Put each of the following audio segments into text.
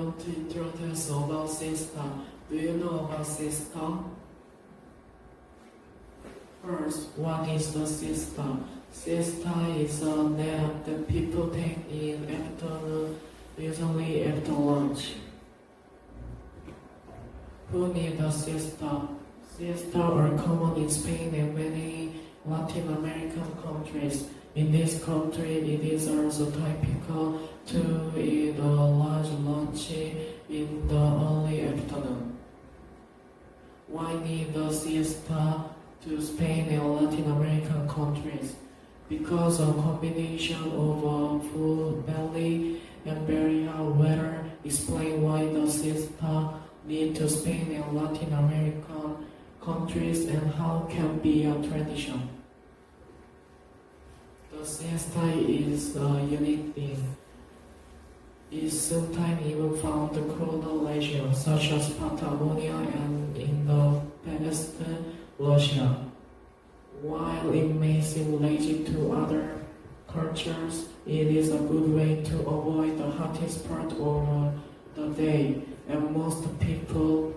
want to introduce about siesta. Do you know about siesta? First, what is the siesta? Siesta is a nap that people take in afternoon, usually after lunch. Who need a siesta? Siesta are common in Spain and many Latin American countries. In this country, it is also typical to eat a large lunch in the early afternoon. Why need a siesta to Spain and Latin American countries? Because a combination of food belly and barrier weather explain why the siesta need to Spain and Latin American countries and how can be a tradition. The siesta is a unique thing. It's sometimes even found in colder regions such as Patagonia and in the past Russia. While it may seem lazy to other cultures, it is a good way to avoid the hottest part of the day, and most people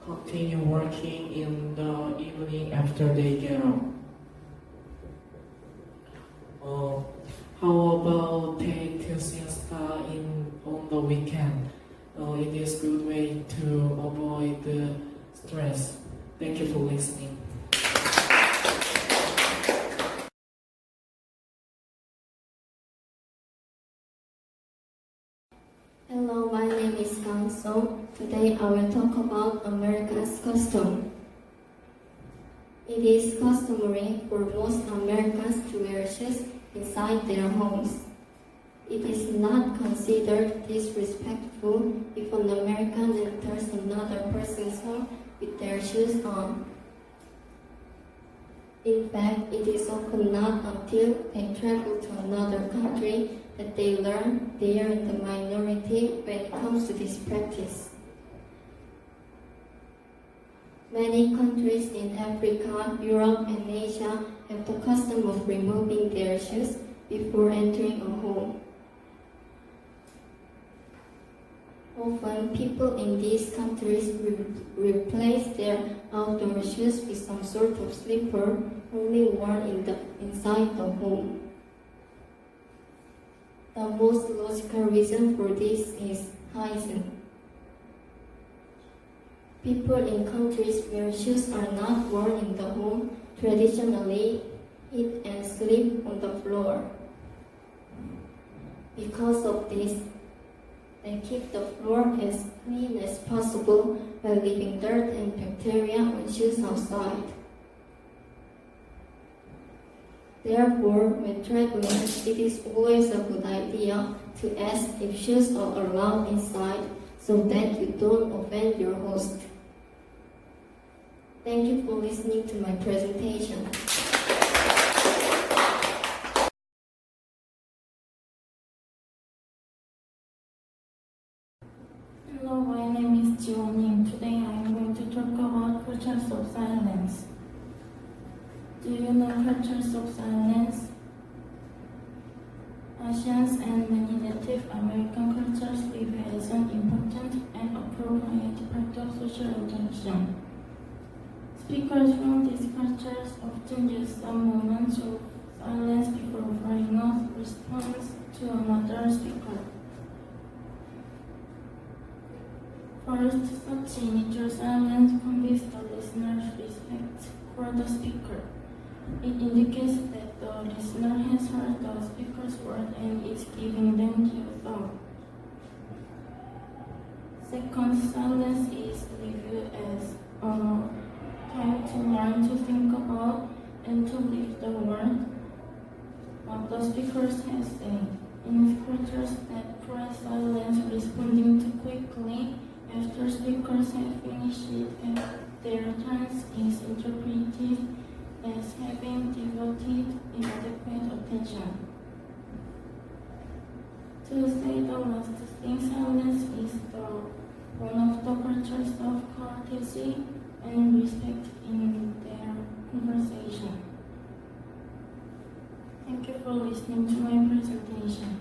continue working in the evening after they get up. How about take a siesta on the weekend? It is a good way to avoid the stress. Thank you for listening. Hello, my name is Kang So. Today I will talk about America's custom. It is customary for most Americans to wear shoes inside their homes. It is not considered disrespectful if an American enters another person's home with their shoes on. In fact, it is often not until they travel to another country that they learn they are in the minority when it comes to this practice. Many countries in Africa, Europe, and Asia have the custom of removing their shoes before entering a home. Often, people in these countries replace their outdoor shoes with some sort of slipper only worn inside the home. The most logical reason for this is hygiene. People in countries where shoes are not worn in the home traditionally eat and sleep on the floor. Because of this, they keep the floor as clean as possible by leaving dirt and bacteria on shoes outside. Therefore, when traveling, it is always a good idea to ask if shoes are allowed inside so that you don't offend your host. Thank you for listening to my presentation. Hello, my name is Jiwon. Today I am going to talk about cultures of silence. Do you know cultures of silence? Asians and many Native American cultures live as an important and appropriate part of social interaction. Speakers from these cultures often use some moments of silence before offering a response to another speaker. First, such initial silence conveys the listener's respect for the speaker. It indicates that the listener has heard the speaker's word and is giving them due thought. Second, silence is reviewed as time to learn to think about and to leave the word what the speakers have said. In cultures that pride silence, responding too quickly after speakers have finished their turns is interpreted as having devoted inadequate attention. To say the last thing, silence is one of the cultures of courtesy and respect in their conversation. Thank you for listening to my presentation.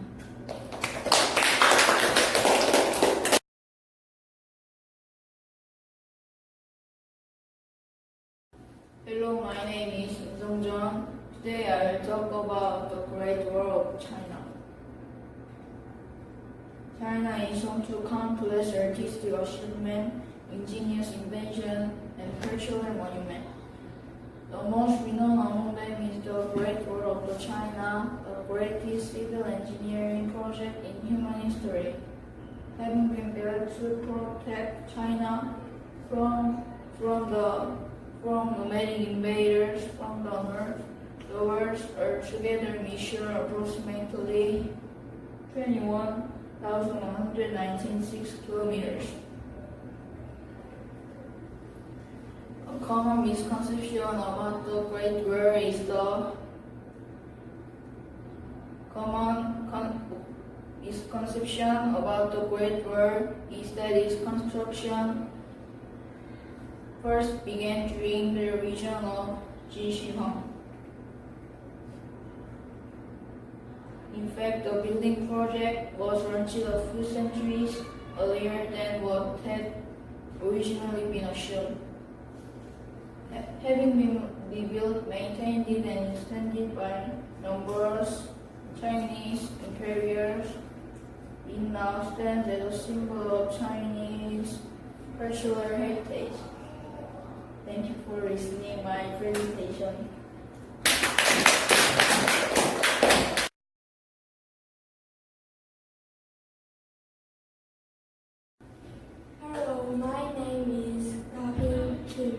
John. Today I will talk about the Great War of China. China is home to countless artistic achievements, ingenious invention, and cultural monument. The most renowned among them is the Great Wall of China, the greatest civil engineering project in human history, having been built to protect China from nomadic invaders from the north. The walls altogether measure approximately 21,196 kilometers. A common misconception about the Great Wall is that its construction first began during the region of 씩씩하게. In fact, the building project was launched a few centuries earlier than what had originally been assumed. Having been rebuilt, maintained, and extended by numerous Chinese imperials, it now stands as a symbol of Chinese cultural heritage. Thank you for listening to my presentation. Hello, my name is Kim.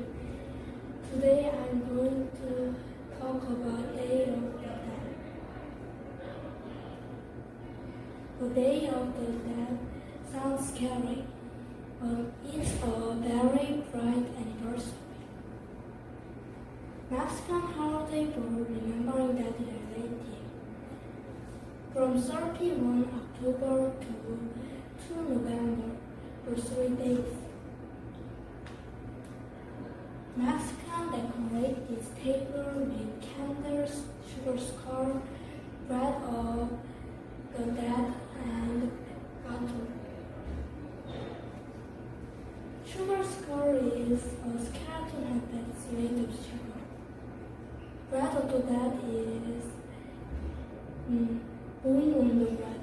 Today I'm going to talk about Day of the Dead. The Day of the Dead sounds scary, but it's a very bright anniversary. Mexican holiday for remembering that reality. From 31 October to 2 November for 3 days. Mexicans decorate this table with candles, sugar skull, bread of the dead, and gato. Sugar skull is a skeleton head that's made of sugar. Bread of the dead is bone on the bread.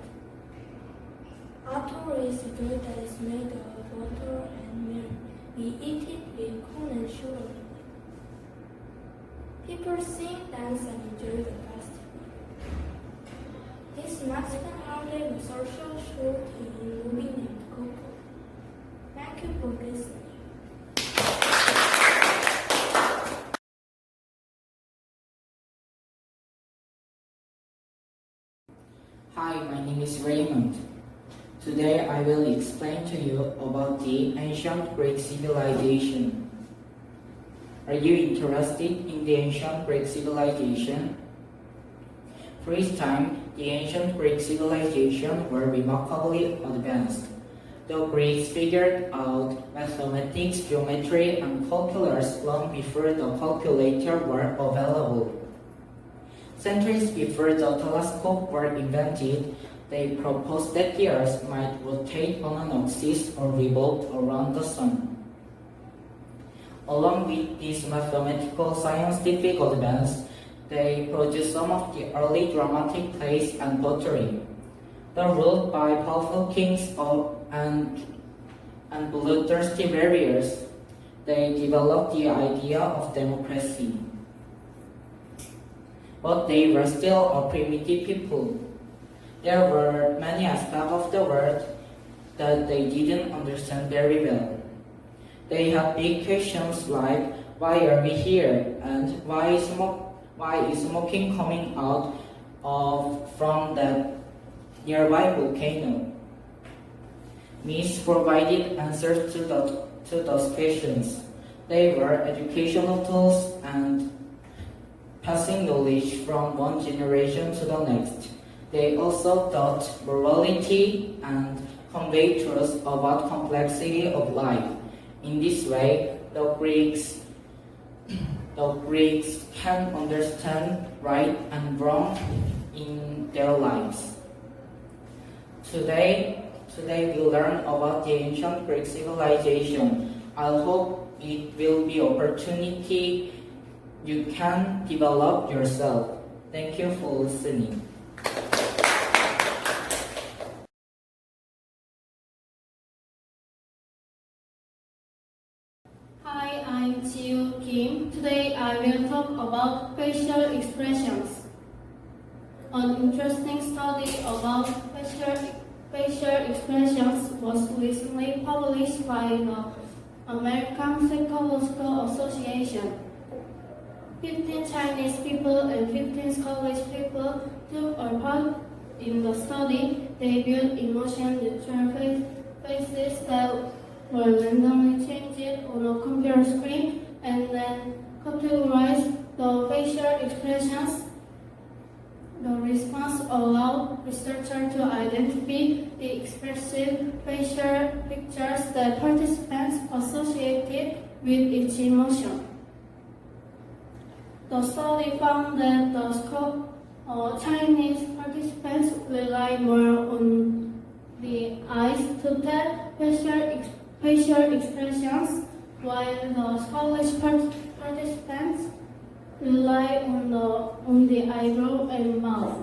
Gato is a dough that is made of water and milk. We eat it with corn and sugar. People sing, dance, and enjoy the festival. This Mexican holiday was also showed in a movie named Coco. Thank you for listening. Hi, my name is Raymond. Today I will explain to you about the ancient Greek civilization. Are you interested in the ancient Greek civilization? For its time, the ancient Greek civilization were remarkably advanced. The Greeks figured out mathematics, geometry, and calculus long before the calculator were available. Centuries before the telescope were invented, they proposed that the Earth might rotate on an axis or revolve around the Sun. Along with this mathematical scientific advance, they produced some of the early dramatic plays and pottery. Though ruled by powerful kings and bloodthirsty warriors, they developed the idea of democracy. But they were still a primitive people. There were many aspects of the world that they didn't understand very well. They had big questions like, why are we here? And why is smoking coming out from that nearby volcano? Myths provided answers to those questions. They were educational tools and passing knowledge from one generation to the next. They also taught morality and conveyed truths about complexity of life. In this way, the Greeks can understand right and wrong in their lives. Today we learn about the ancient Greek civilization. I hope it will be opportunity you can develop yourself. Thank you for listening. Hi, I'm Chiu Kim. Today I will talk about facial expressions. An interesting study about facial expressions was recently published by the American Psychological Association. 15 Chinese people and 15 Scottish people took a part in the study. They viewed emotion-neutral faces that were randomly changed on a computer screen and then categorized the facial expressions. The response allowed researchers to identify the expressive facial pictures that participants associated with each emotion. The study found that the Chinese participants rely more on the eyes to tell facial expressions, while the Scottish participants rely on the eyebrow and mouth.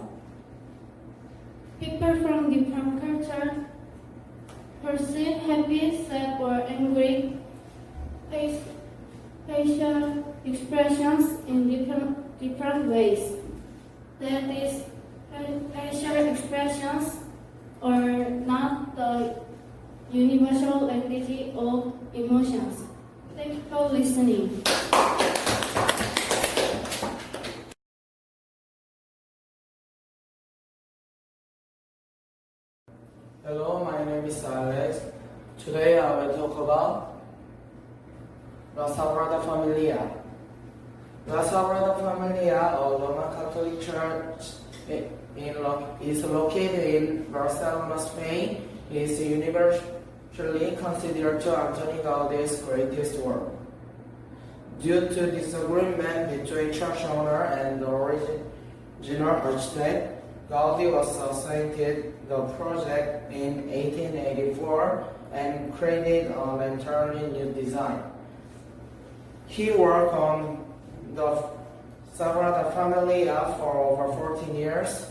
People from different cultures perceive happy, sad, or angry facial expressions in different ways. That is, facial expressions are not the universal language of emotions. Thank you for listening. Hello, my name is Alex. Today I will talk about La Sagrada Familia. La Sagrada Familia, a Roman Catholic church, is located in Barcelona, Spain. It is universally considered to Antoni Gaudi's greatest work. Due to disagreement between church owner and the original architect, Gaudi was assigned the project in 1884 and created an entirely new design. He worked on the Sagrada Familia for over 14 years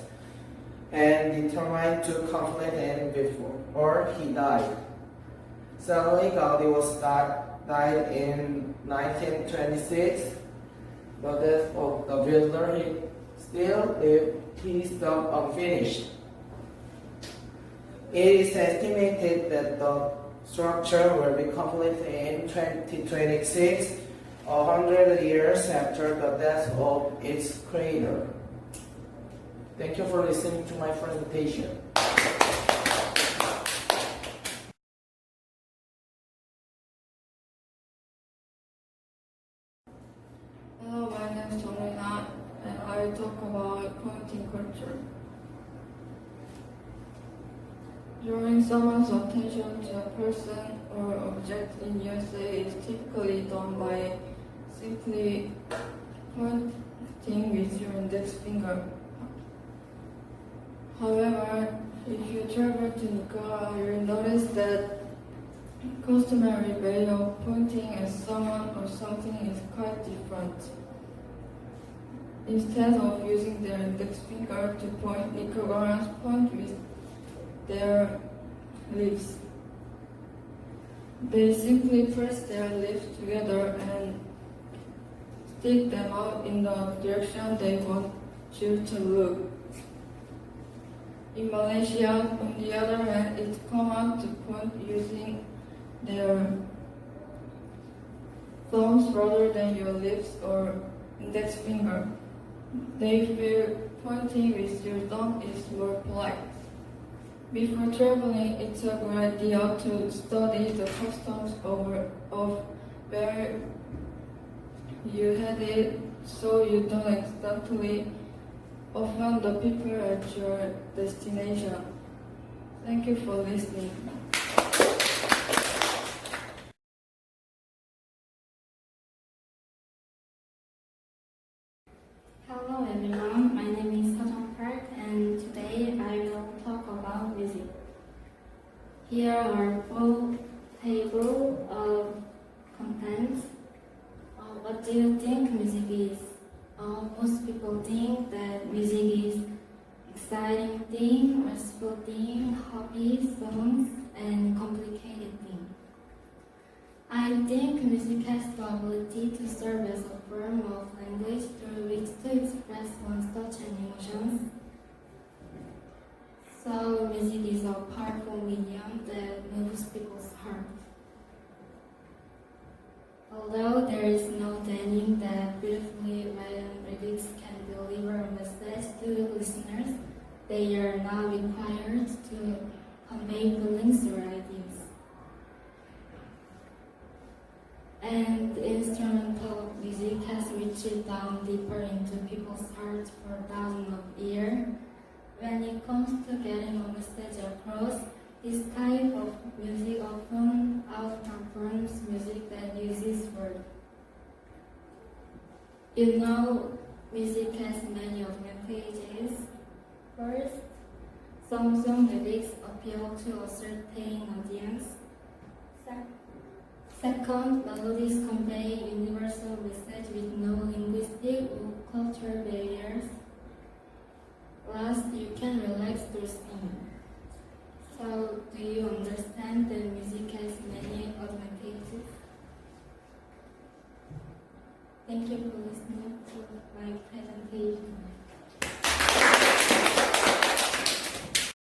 and determined to complete it before he died. Sadly, Gaudi died in 1926. The death of the builder, he still left his stuff unfinished. It is estimated that the structure will be completed in 2026, 100 years after the death of its creator. Thank you for listening to my presentation. Hello, my name is Jonina, and I will talk about pointing culture. Drawing someone's attention to a person or object in USA is typically done by simply pointing with your index finger. However, if you travel to Nicaragua, you will notice that customary way of pointing at someone or something is quite different. Instead of using their index finger to point, Nicaraguans point with their lips. They simply press their lips together and stick them out in the direction they want you to look. In Malaysia, on the other hand, it's common to point using their thumbs rather than your lips or index finger. They feel pointing with your thumb is more polite. Before traveling, it's a good idea to study the customs of where you headed so you don't accidentally offend the people at your destination. Thank you for listening. Hello everyone, my name is Sejong Park and today I will talk about music. Here are 4 tables of contents. what do you think music is? Most people think that music is exciting thing, restful thing, hobby, songs, and complicated thing. I think music has the ability to serve as a form of language through which to express one's thoughts and emotions. So music is a powerful medium that moves people's heart. Although there is no denying that beautifully written lyrics can deliver a message to listeners, they are not required to convey feelings or ideas. And instrumental music has reached down deeper into people's hearts for thousands of years. When it comes to getting a message across, this type of music often outperforms music that uses words. You know, music has many advantages. First, some song lyrics appeal to a certain audience. Second, melodies convey universal message with no linguistic or cultural barriers. Last, you can relax through singing.